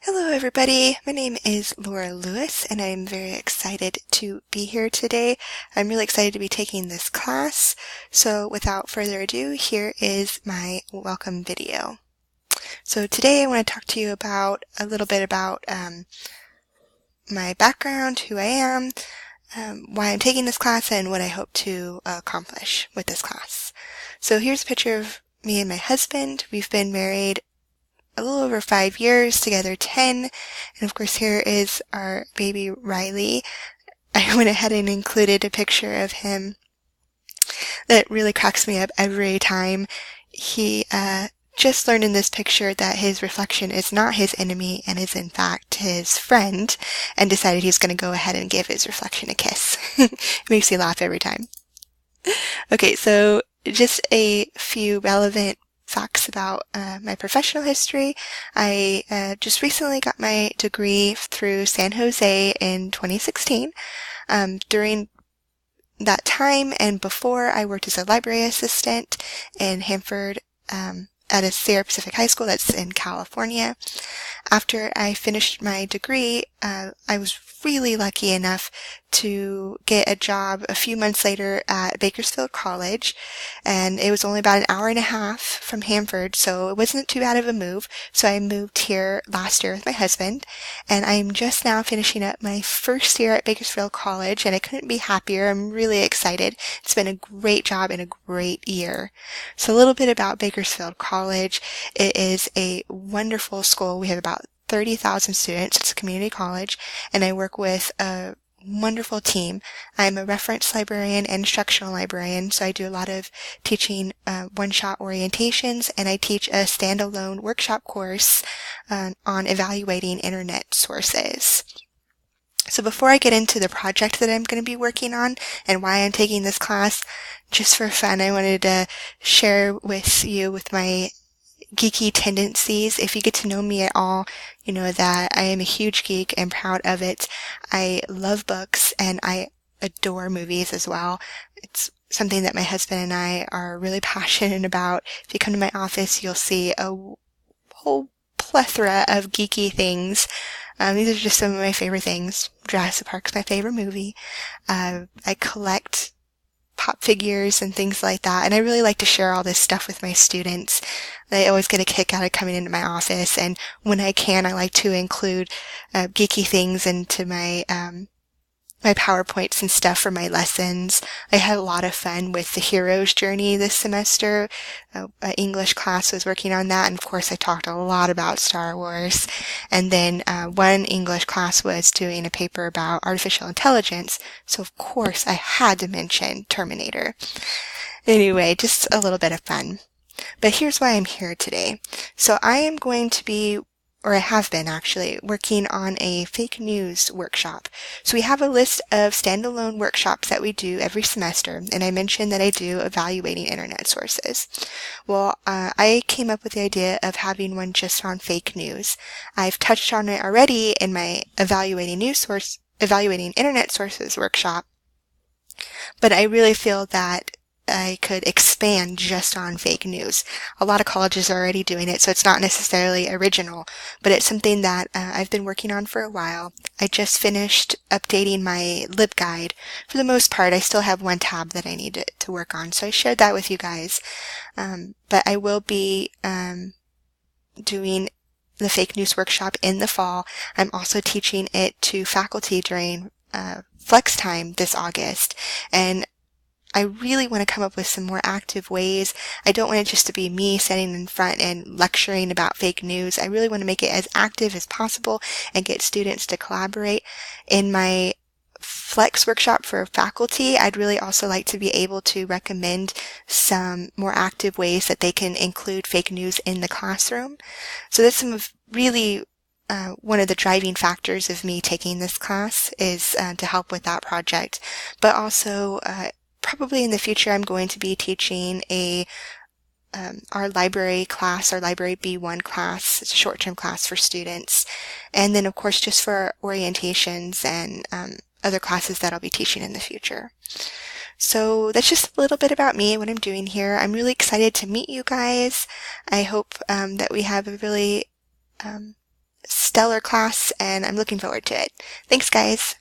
Hello everybody, my name is Luiz and I'm very excited to be here today. I'm really excited to be taking this class, so without further ado, here is my welcome video. So today I want to talk to you about a little bit about my background, who I am, why I'm taking this class, and what I hope to accomplish with this class. So here's a picture of me and my husband. We've been married a little over 5 years, together 10, and of course here is our baby Riley. I went ahead and included a picture of him that really cracks me up every time. He just learned in this picture that his reflection is not his enemy and is in fact his friend, and decided he's going to go ahead and give his reflection a kiss. It makes me laugh every time. Okay, so just a few relevant facts about my professional history. I just recently got my degree through San Jose in 2016. During that time and before, I worked as a library assistant in Hanford at a Sierra Pacific High School that's in California. After I finished my degree, I was really lucky enough to get a job a few months later at Bakersfield College, and it was only about an hour and a half from Hanford, so it wasn't too bad of a move. So I moved here last year with my husband, and I'm just now finishing up my first year at Bakersfield College, and I couldn't be happier. I'm really excited. It's been a great job and a great year. So a little bit about Bakersfield College. It is a wonderful school. We have about 30,000 students. It's a community college, and I work with a wonderful team. I'm a reference librarian and instructional librarian, so I do a lot of teaching one-shot orientations, and I teach a standalone workshop course on evaluating internet sources. So before I get into the project that I'm going to be working on and why I'm taking this class, just for fun, I wanted to share with you with my geeky tendencies. If you get to know me at all, you know that I am a huge geek and proud of it. I love books and I adore movies as well. It's something that my husband and I are really passionate about. If you come to my office, you'll see a whole plethora of geeky things. These are just some of my favorite things. Jurassic Park's my favorite movie. I collect pop figures and things like that, and I really like to share all this stuff with my students. They always get a kick out of coming into my office, and when I can, I like to include geeky things into my my PowerPoints and stuff for my lessons. I had a lot of fun with the hero's journey this semester. An English class was working on that, and of course I talked a lot about Star Wars. And then one English class was doing a paper about artificial intelligence, so of course I had to mention Terminator. Anyway, just a little bit of fun. But here's why I'm here today. So I am going to be, or I have been actually, working on a fake news workshop. So we have a list of standalone workshops that we do every semester, and I mentioned that I do evaluating internet sources. Well, I came up with the idea of having one just on fake news. I've touched on it already in my evaluating internet sources workshop, but I really feel that I could expand just on fake news. A lot of colleges are already doing it, so it's not necessarily original, but it's something that I've been working on for a while. I just finished updating my LibGuide. For the most part, I still have one tab that I need to work on, so I shared that with you guys. But I will be doing the fake news workshop in the fall. I'm also teaching it to faculty during flex time this August, and I really want to come up with some more active ways. I don't want it just to be me sitting in front and lecturing about fake news. I really want to make it as active as possible and get students to collaborate. In my Flex workshop for faculty, I'd really also like to be able to recommend some more active ways that they can include fake news in the classroom. So that's some of really one of the driving factors of me taking this class is to help with that project. But also, probably in the future, I'm going to be teaching our library class, our library B1 class. It's a short-term class for students. And then, of course, just for orientations and other classes that I'll be teaching in the future. So that's just a little bit about me, what I'm doing here. I'm really excited to meet you guys. I hope that we have a really stellar class, and I'm looking forward to it. Thanks, guys.